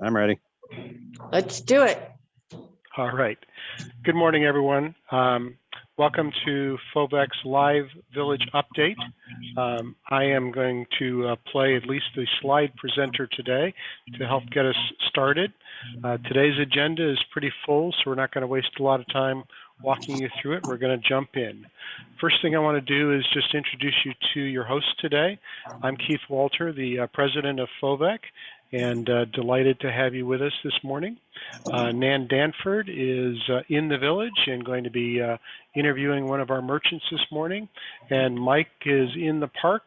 I'm ready. Let's do it. All right. Good morning, everyone. Welcome to FOVEC's live village update. I am going to play at least the slide presenter today to help get us started. Today's agenda is pretty full, so we're not going to waste a lot of time walking you through it. We're going to jump in. First thing I want to do is just introduce you to your host today. I'm Keith Walter, the president of FOVEC, and delighted to have you with us this morning. Nan Danford is in the village and going to be interviewing one of our merchants this morning. And Mike is in the park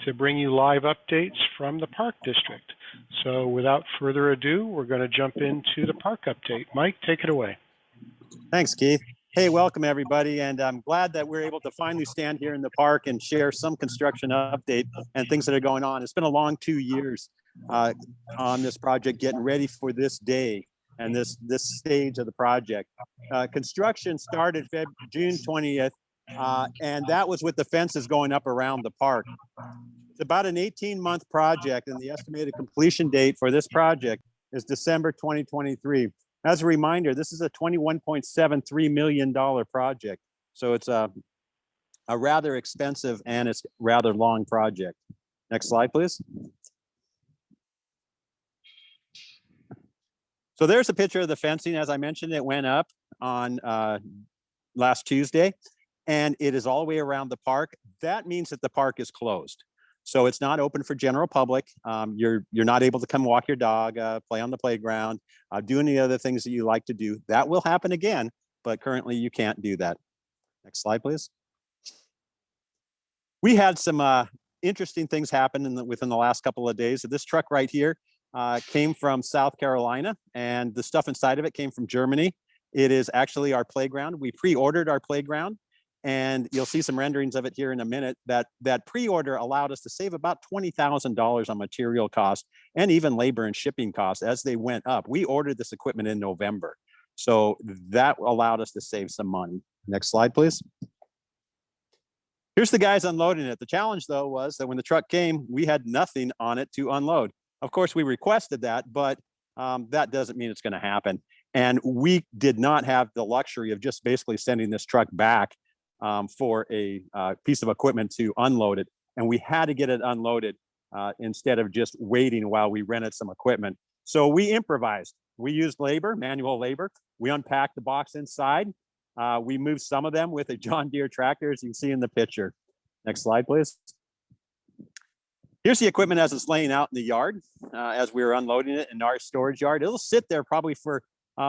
to bring you live updates from the park district. So without further ado, we're going to jump into the park update. Mike, take it away. Thanks, Keith. Hey, welcome everybody, and I'm glad that we're able to finally stand here in the park and share some construction update and things that are going on. It's been a long 2 years on this project, getting ready for this day and this stage of the project. Construction started June 20th, and that was with the fences going up around the park. It's about an 18-month project, and the estimated completion date for this project is December 2023. As a reminder, this is a $21.73 million project. So it's a rather expensive and it's rather long project. Next slide, please. So there's a picture of the fencing. As I mentioned, it went up on last Tuesday, and it is all the way around the park. That means that the park is closed. So it's not open for general public. You're not able to come walk your dog, play on the playground, do any other things that you like to do. That will happen again, but currently you can't do that. Next slide, please. We had some interesting things happen within the last couple of days. This truck right here came from South Carolina, and the stuff inside of it came from Germany. It is actually our playground. We pre-ordered our playground, and you'll see some renderings of it here in a minute. That pre-order allowed us to save about $20,000 on material costs and even labor and shipping costs as they went up. We ordered this equipment in November, so that allowed us to save some money. Next slide, please. Here's the guys unloading it. The challenge, though, was that when the truck came, we had nothing on it to unload. Of course, we requested that, but that doesn't mean it's going to happen. And we did not have the luxury of just basically sending this truck back for a piece of equipment to unload it. And we had to get it unloaded instead of just waiting while we rented some equipment. So we improvised. We used labor, manual labor. We unpacked the box inside. We moved some of them with a John Deere tractor, as you can see in the picture. Next slide, please. Here's the equipment as it's laying out in the yard as we were unloading it in our storage yard. It'll sit there probably for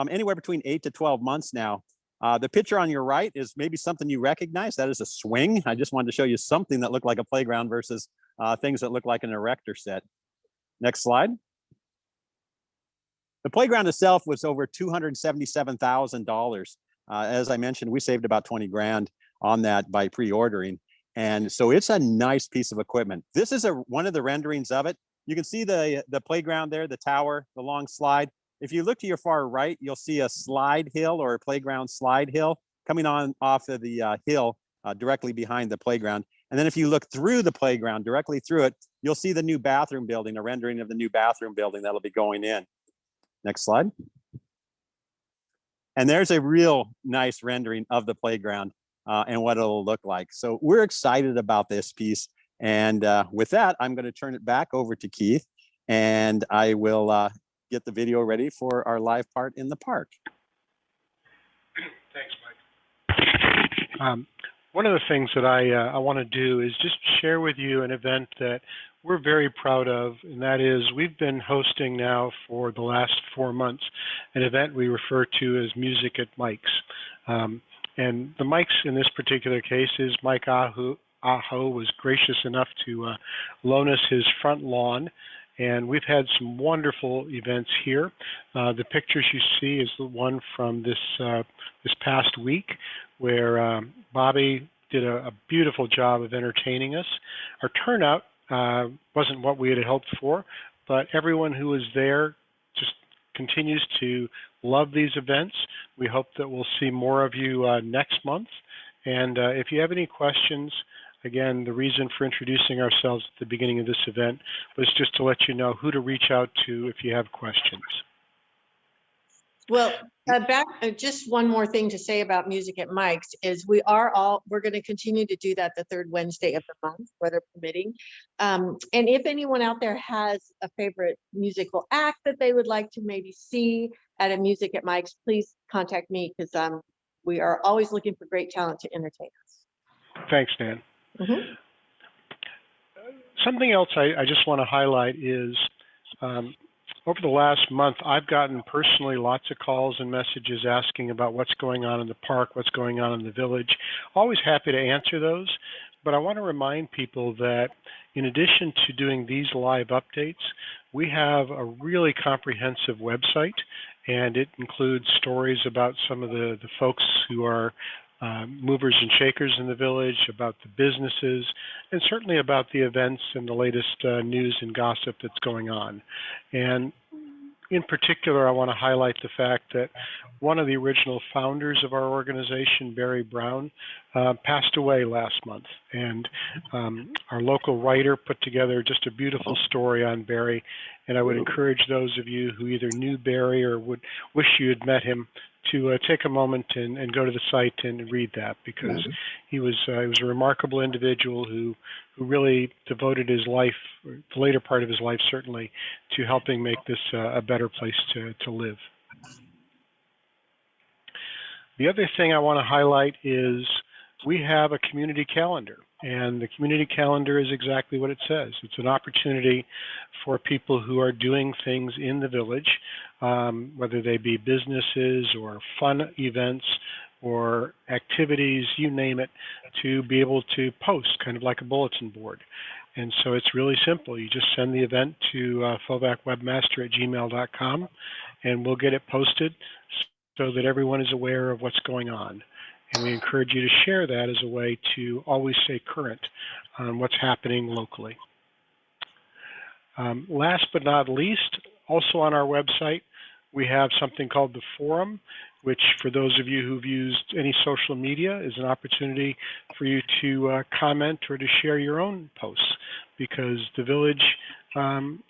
anywhere between 8 to 12 months now. The picture on your right is maybe something you recognize. That is a swing. I just wanted to show you something that looked like a playground versus things that look like an erector set. Next slide. The playground itself was over $277,000. As I mentioned, we saved about 20 grand on that by pre-ordering. And so it's a nice piece of equipment. This is one of the renderings of it. You can see the playground there, the tower, the long slide. If you look to your far right, you'll see a slide hill or a playground slide hill coming on off of the hill directly behind the playground. And then if you look through the playground, directly through it, you'll see the new bathroom building, a rendering of the new bathroom building that'll be going in. Next slide. And there's a real nice rendering of the playground and what it'll look like. So we're excited about this piece. And with that, I'm going to turn it back over to Keith, and I will get the video ready for our live part in the park. Thanks, Mike. One of the things that I want to do is just share with you an event that we're very proud of, and that is we've been hosting now for the last 4 months an event we refer to as Music at Mike's. And the Mike's in this particular case is Mike Aho was gracious enough to loan us his front lawn. And we've had some wonderful events here. The pictures you see is the one from this past week, where Bobby did a beautiful job of entertaining us. Our turnout wasn't what we had hoped for, but everyone who was there just continues to love these events. We hope that we'll see more of you next month. And if you have any questions, again, the reason for introducing ourselves at the beginning of this event was just to let you know who to reach out to if you have questions. Well, just one more thing to say about Music at Mike's is we're going to continue to do that the third Wednesday of the month, weather permitting. And if anyone out there has a favorite musical act that they would like to maybe see at a Music at Mike's, please contact me, because we are always looking for great talent to entertain us. Thanks, Nan. Mm-hmm. Something else I just want to highlight is over the last month, I've gotten personally lots of calls and messages asking about what's going on in the park, what's going on in the village. Always happy to answer those, but I want to remind people that in addition to doing these live updates, we have a really comprehensive website, and it includes stories about some of the folks who are movers and shakers in the village, about the businesses, and certainly about the events and the latest news and gossip that's going on. And in particular, I want to highlight the fact that one of the original founders of our organization, Barry Brown, passed away last month. And our local writer put together just a beautiful story on Barry. And I would encourage those of you who either knew Barry or would wish you had met him to take a moment and go to the site and read that, because he was a remarkable individual who really devoted his life, the later part of his life certainly, to helping make this a better place to live. The other thing I want to highlight is we have a community calendar, and the community calendar is exactly what it says. It's an opportunity for people who are doing things in the village, whether they be businesses or fun events or activities, you name it, to be able to post, kind of like a bulletin board. And so it's really simple. You just send the event to fovacwebmaster@gmail.com, and we'll get it posted so that everyone is aware of what's going on. And we encourage you to share that as a way to always stay current on what's happening locally. Last but not least, also on our website, we have something called the forum, which for those of you who've used any social media is an opportunity for you to comment or to share your own posts, because the village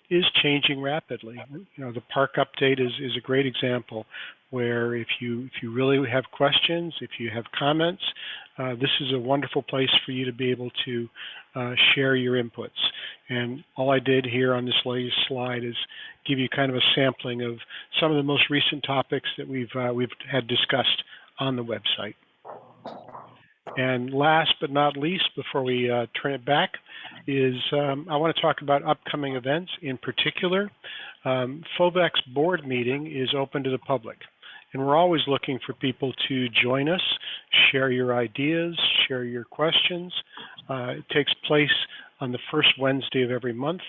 is changing rapidly. You know, the park update is a great example where if you really have questions, if you have comments, this is a wonderful place for you to be able to share your inputs. And all I did here on this latest slide is give you kind of a sampling of some of the most recent topics that we've had discussed on the website. And last but not least, before we turn it back, is I want to talk about upcoming events. In particular, FOVAC's board meeting is open to the public. And we're always looking for people to join us, share your ideas, share your questions. It takes place on the first Wednesday of every month.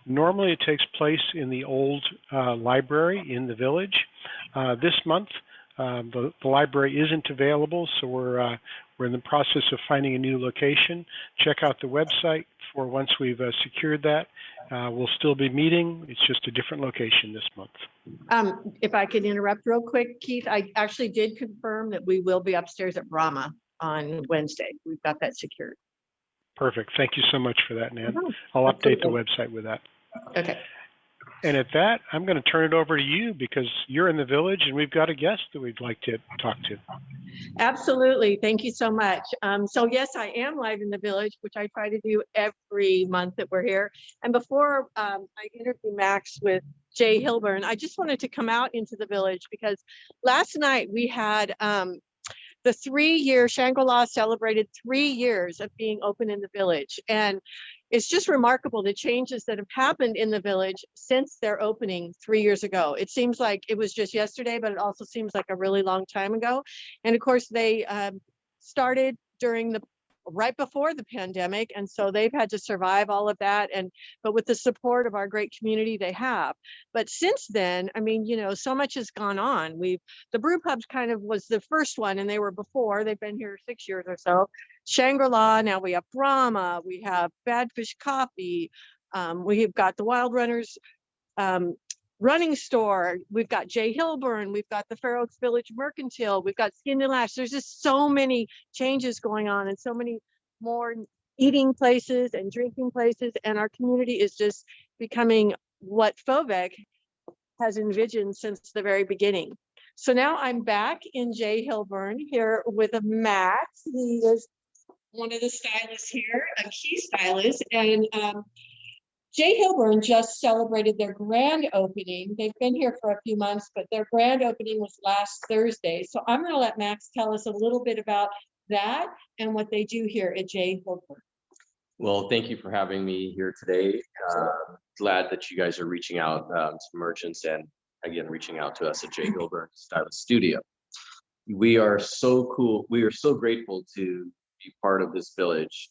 Normally it takes place in the old library in the village. This month, the library isn't available, so we're in the process of finding a new location. Check out the website for once we've secured that. We'll still be meeting. It's just a different location this month. If I could interrupt real quick, Keith, I actually did confirm that we will be upstairs at Brahma on Wednesday. We've got that secured. Perfect. Thank you so much for that, Nan. I'll update the website with that. Okay. And at that, I'm going to turn it over to you, because you're in the village and we've got a guest that we'd like to talk to. Absolutely. Thank you so much. So yes, I am live in the village, which I try to do every month that we're here. And before I interview Max with Jay Hilburn, I just wanted to come out into the village, because last night we had the 3-year Shangri-La celebrated 3 years of being open in the village. And it's just remarkable the changes that have happened in the village since their opening 3 years ago. It seems like it was just yesterday, but it also seems like a really long time ago. And of course, they started right before the pandemic, and so they've had to survive all of that, but with the support of our great community they have. But since then, I mean, you know, so much has gone on. The brew pubs kind of was the first one, and they've been here 6 years or so. Shangri-La, now we have Brahma, we have Badfish Coffee, we've got the Wild Runners running store, we've got Jay Hilburn, we've got the Fair Oaks Village Mercantile, we've got Skin and Lash. There's just so many changes going on, and so many more eating places and drinking places, and our community is just becoming what FOVAC has envisioned since the very beginning. So now I'm back in Jay Hilburn here with a Max. He is one of the stylists here, a key stylist, and Jay Hilburn just celebrated their grand opening. They've been here for a few months, but their grand opening was last Thursday. So I'm going to let Max tell us a little bit about that and what they do here at Jay Hilburn. Well, thank you for having me here today. Glad that you guys are reaching out to merchants and again, reaching out to us at Jay Hilburn Stylist Studio. We are so cool. We are so grateful to be part of this village.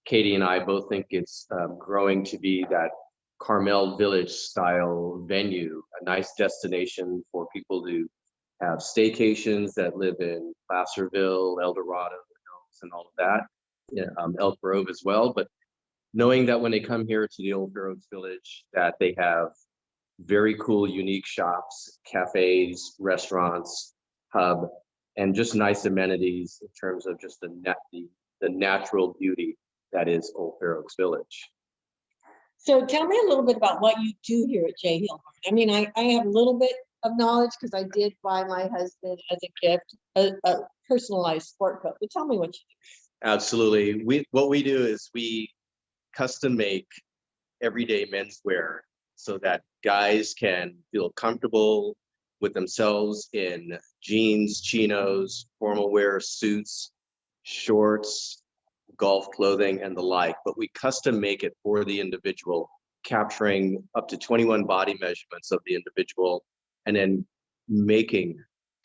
Katie and I both think it's growing to be that Carmel Village style venue, a nice destination for people to have staycations that live in Placerville, El Dorado, and all of that. Yeah, Elk Grove as well. But knowing that when they come here to the Old Fair Oaks Village, that they have very cool, unique shops, cafes, restaurants, hub, and just nice amenities in terms of just the natural beauty that is Old Fair Oaks Village. So tell me a little bit about what you do here at Jay Hilburn. I mean, I have a little bit of knowledge because I did buy my husband as a gift a personalized sport coat. But tell me what you do. Absolutely. What we do is we custom make everyday menswear so that guys can feel comfortable with themselves in jeans, chinos, formal wear, suits, shorts, golf clothing, and the like. But we custom make it for the individual, capturing up to 21 body measurements of the individual, and then making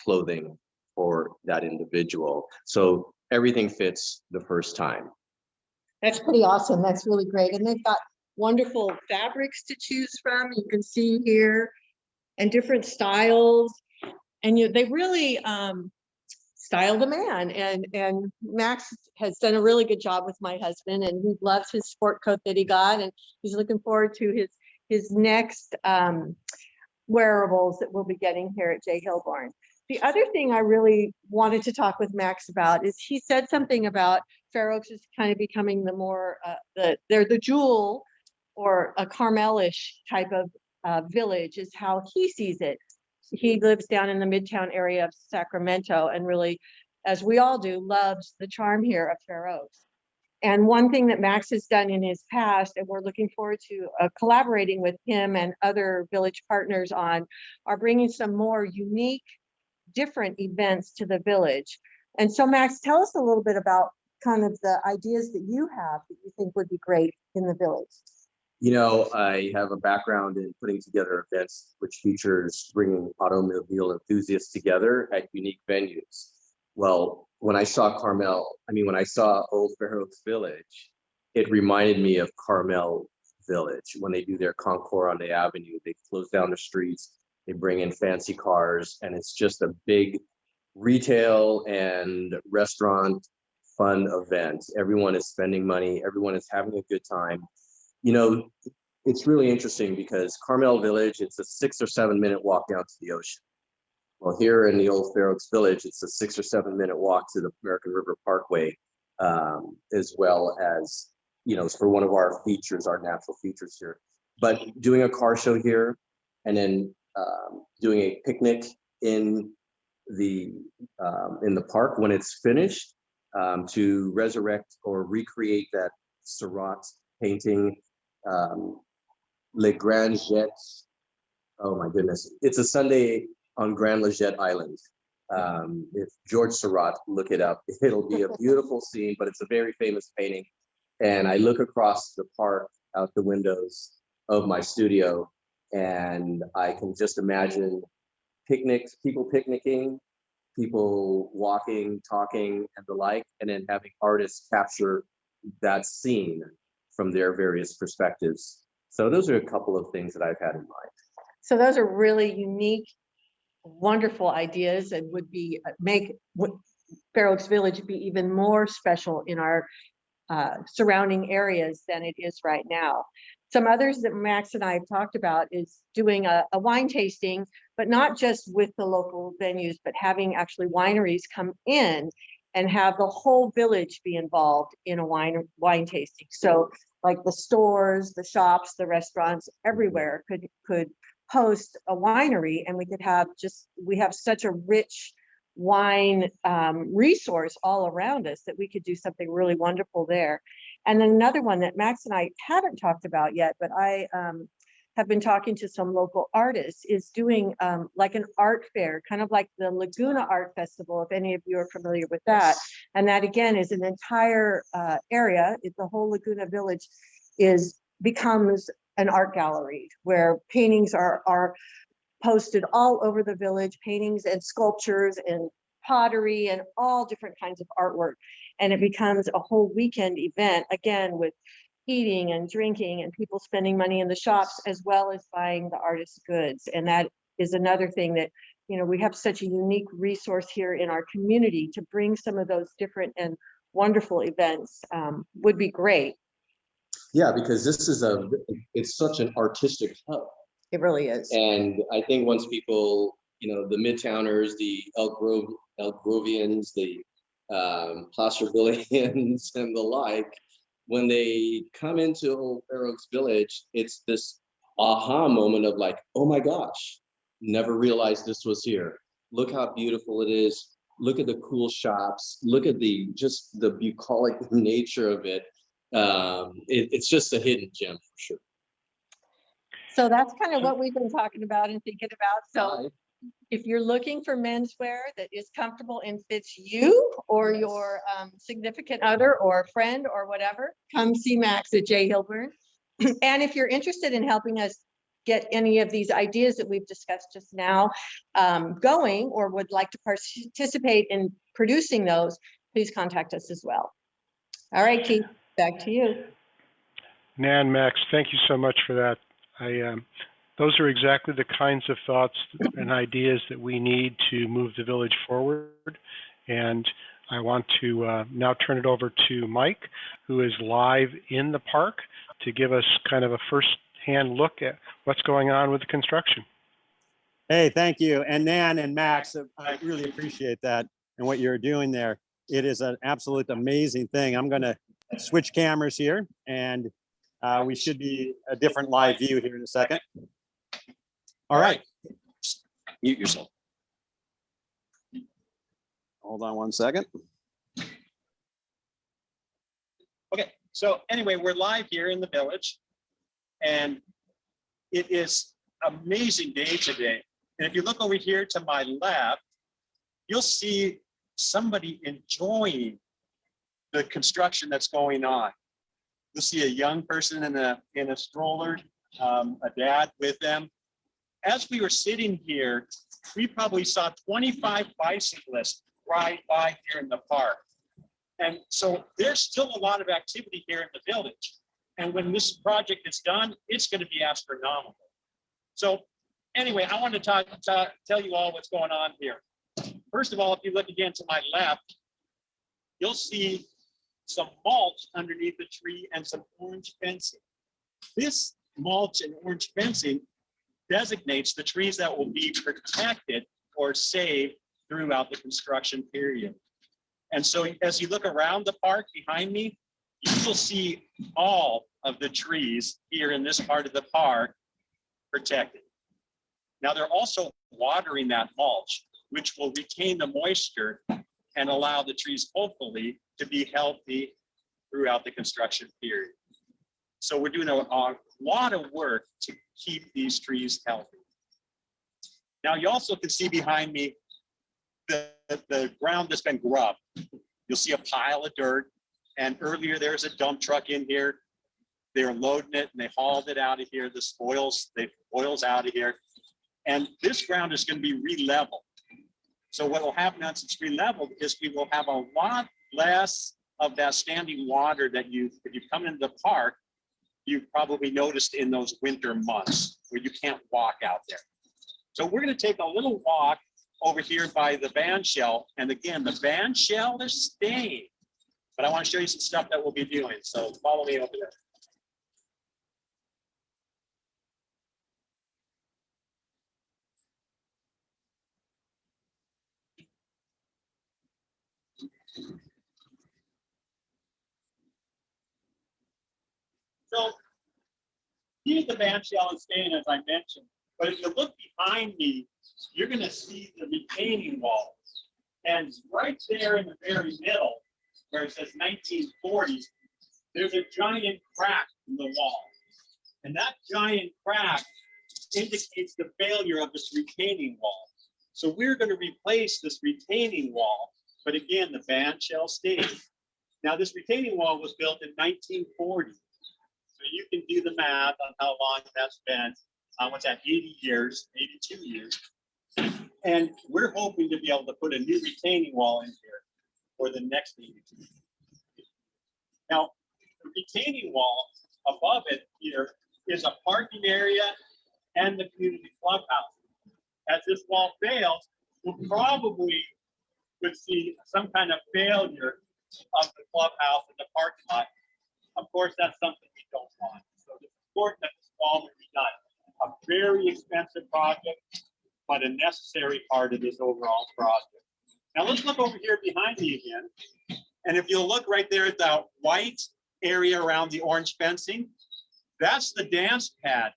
clothing for that individual. So everything fits the first time. That's pretty awesome. That's really great. And they've got wonderful fabrics to choose from. You can see here, and different styles. And they really style the man. And Max has done a really good job with my husband, and he loves his sport coat that he got, and he's looking forward to his next wearables that we'll be getting here at Jay Hilburn. The other thing I really wanted to talk with Max about is he said something about Fair Oaks is kind of becoming the more, they're the jewel or a Carmelish type of village is how he sees it. He lives down in the Midtown area of Sacramento and really, as we all do, loves the charm here of Fair Oaks. And one thing that Max has done in his past, and we're looking forward to collaborating with him and other village partners on, are bringing some more unique, different events to the village. And so Max, tell us a little bit about kind of the ideas that you have that you think would be great in the village. You know, I have a background in putting together events which features bringing automobile enthusiasts together at unique venues. Well, when I saw when I saw Old Fair Oaks Village, it reminded me of Carmel Village. When they do their concours on the avenue, they close down the streets, they bring in fancy cars, and it's just a big retail and restaurant fun event. Everyone is spending money, everyone is having a good time. You know, it's really interesting because Carmel Village, it's a 6 or 7 minute walk down to the ocean. Well, here in the Old Fair Oaks Village, it's a 6 or 7 minute walk to the American River Parkway, as well as, you know, for one of our features, our natural features here. But doing a car show here, and then doing a picnic in the park when it's finished, to resurrect or recreate that Seurat painting, Le Grand Jet. Oh my goodness, it's a Sunday on Grand Leggett Island. If George Seurat, look it up. It'll be a beautiful scene, but it's a very famous painting. And I look across the park out the windows of my studio, and I can just imagine picnics, people picnicking, people walking, talking, and the like, and then having artists capture that scene from their various perspectives. So those are a couple of things that I've had in mind. So those are really unique, wonderful ideas, and would be make Fair Oaks Village be even more special in our surrounding areas than it is right now. Some others that Max and I have talked about is doing a wine tasting, but not just with the local venues, but having actually wineries come in and have the whole village be involved in a wine tasting. So like the stores, the shops, the restaurants everywhere could host a winery, and we could have we have such a rich wine resource all around us that we could do something really wonderful there. And then another one that Max and I haven't talked about yet, but I have been talking to some local artists, is doing like an art fair, kind of like the Laguna Art Festival, if any of you are familiar with that. And that again is an entire area. The whole Laguna Village becomes an art gallery where paintings are posted all over the village, paintings and sculptures and pottery and all different kinds of artwork. And it becomes a whole weekend event, again, with eating and drinking and people spending money in the shops as well as buying the artist's goods. And that is another thing that, we have such a unique resource here in our community to bring some of those different and wonderful events would be great. Yeah, because it's such an artistic hub. It really is. And I think once people, the Midtowners, the Elgrovians, the Placervillians and the like, when they come into Old Fair Oaks Village, it's this aha moment of like, oh my gosh, never realized this was here. Look how beautiful it is. Look at the cool shops. Look at just the bucolic nature of it. It's just a hidden gem for sure. So that's kind of what we've been talking about and thinking about. So if you're looking for menswear that is comfortable and fits you or your significant other or friend or whatever, come see Max at J. Hilburn. And if you're interested in helping us get any of these ideas that we've discussed just now going, or would like to participate in producing those, please contact us as well. All right, Keith, back to you. Nan, Max, thank you so much for that. Those are exactly the kinds of thoughts and ideas that we need to move the village forward. And I want to now turn it over to Mike, who is live in the park, to give us kind of a first-hand look at what's going on with the construction. Hey, thank you. And Nan and Max, I really appreciate that and what you're doing there. It is an absolute amazing thing. I'm going to switch cameras here, and we should be a different live view here in a second. All right. Mute yourself. Hold on one second. Okay, so anyway, we're live here in the village, and it is an amazing day today. And if you look over here to my left, you'll see somebody enjoying the construction that's going on. You'll see a young person in a stroller, a dad with them. As we were sitting here, we probably saw 25 bicyclists ride by here in the park. And so there's still a lot of activity here in the village. And when this project is done, it's going to be astronomical. So anyway, I want to tell you all what's going on here. First of all, if you look again to my left, you'll see some mulch underneath the tree and some orange fencing. This mulch and orange fencing designates the trees that will be protected or saved throughout the construction period. And so as you look around the park behind me, you will see all of the trees here in this part of the park protected. Now they're also watering that mulch, which will retain the moisture and allow the trees hopefully to be healthy throughout the construction period. So we're doing a lot of work to keep these trees healthy. Now you also can see behind me the ground that's been grubbed. You'll see a pile of dirt, and earlier there's a dump truck in here. They're loading it and they hauled it out of here. The spoils out of here. And this ground is going to be re-leveled. So what will happen once it's re-leveled is we will have a lot less of that standing water that if you come into the park, you've probably noticed in those winter months where you can't walk out there. So we're going to take a little walk over here by the band shell. And again, the band shell is staying, but I want to show you some stuff that we'll be doing. So follow me over there. So here the band shell is staying, as I mentioned. But if you look behind me, you're going to see the retaining wall. And right there in the very middle, where it says 1940s, there's a giant crack in the wall. And that giant crack indicates the failure of this retaining wall. So we're going to replace this retaining wall, but again, the band shall stay. Now, this retaining wall was built in 1940. So you can do the math on how long that's been. What's that, 80 years, 82 years. And we're hoping to be able to put a new retaining wall in here for the next 82 years. Now, the retaining wall above it here is a parking area and the community clubhouse. As this wall fails, we'll probably would see some kind of failure of the clubhouse and the parking lot. Of course, that's something we don't want. So it's important that this wall will be done. A very expensive project, but a necessary part of this overall project. Now let's look over here behind me again. And if you'll look right there at the white area around the orange fencing, that's the dance pad.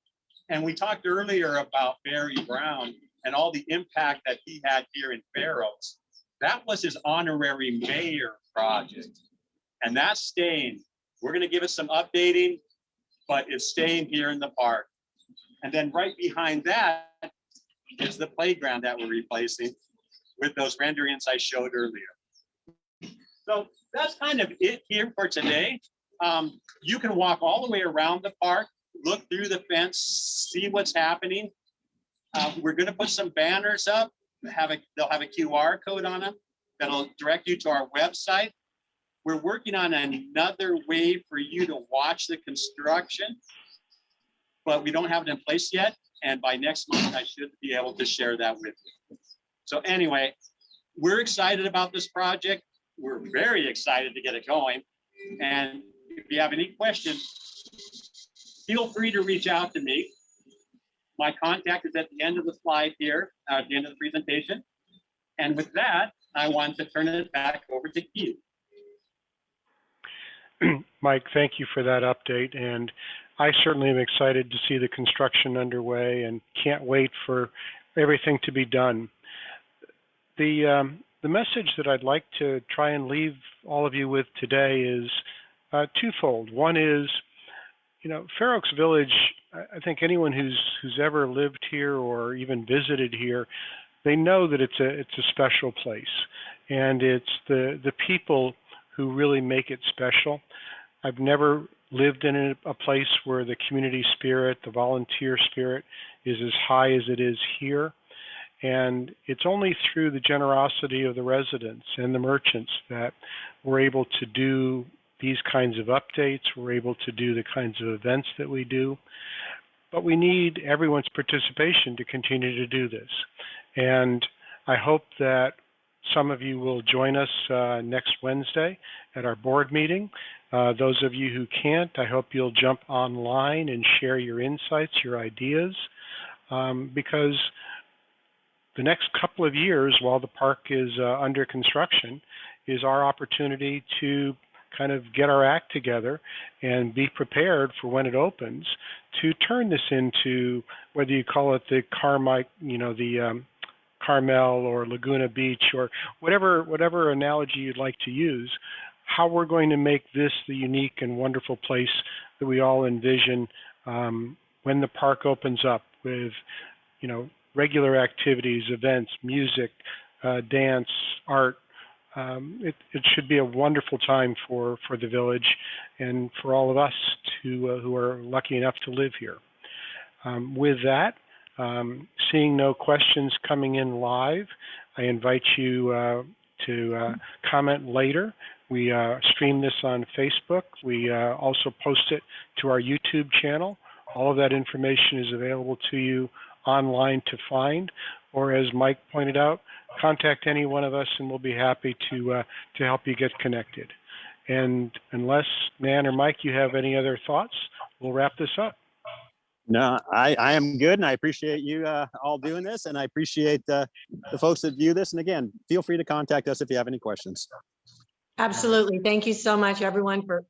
And we talked earlier about Barry Brown and all the impact that he had here in Fair Oaks. That was his honorary mayor project. And that's staying. We're going to give it some updating, but it's staying here in the park. And then right behind that is the playground that we're replacing with those renderings I showed earlier. So that's kind of it here for today. You can walk all the way around the park, look through the fence, see what's happening. We're going to put some banners up. They'll have a QR code on them that'll direct you to our website. We're working on another way for you to watch the construction, but we don't have it in place yet. And by next month, I should be able to share that with you. So anyway, we're excited about this project. We're very excited to get it going. And if you have any questions, feel free to reach out to me. My contact is at the end of the slide here, at the end of the presentation. And with that, I want to turn it back over to Keith. Mike, thank you for that update. And I certainly am excited to see the construction underway and can't wait for everything to be done. The message that I'd like to try and leave all of you with today is twofold. One is, Fair Oaks Village, I think anyone who's ever lived here or even visited here, they know that it's a special place, and it's the people who really make it special. I've never lived in a place where the community spirit, the volunteer spirit is as high as it is here. And it's only through the generosity of the residents and the merchants that we're able to do these kinds of updates. We're able to do the kinds of events that we do. But we need everyone's participation to continue to do this. And I hope that some of you will join us next Wednesday at our board meeting. Those of you who can't, I hope you'll jump online and share your insights, your ideas, because the next couple of years while the park is under construction is our opportunity to kind of get our act together and be prepared for when it opens to turn this into, whether you call it the Carmel or Laguna Beach or whatever analogy you'd like to use, how we're going to make this the unique and wonderful place that we all envision when the park opens up with, regular activities, events, music, dance, art. It should be a wonderful time for the village and for all of us who are lucky enough to live here. With that, seeing no questions coming in live, I invite you to comment later. We stream this on Facebook. We also post it to our YouTube channel. All of that information is available to you online to find, or as Mike pointed out, contact any one of us and we'll be happy to help you get connected. And unless Nan or Mike, you have any other thoughts, we'll wrap this up. No, I am good, and I appreciate you all doing this, and I appreciate the folks that view this. And again, feel free to contact us if you have any questions. Absolutely. Thank you so much, everyone, for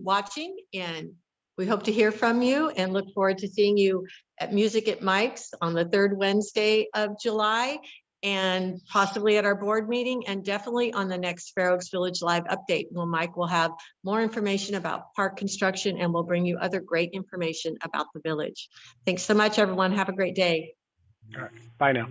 watching, and We hope to hear from you and look forward to seeing you at Music at Mike's on the third Wednesday of July, and possibly at our board meeting, and definitely on the next Fair Oaks Village Live update, where Mike will have more information about park construction and will bring you other great information about the village. Thanks so much, everyone. Have a great day. All right. Bye now.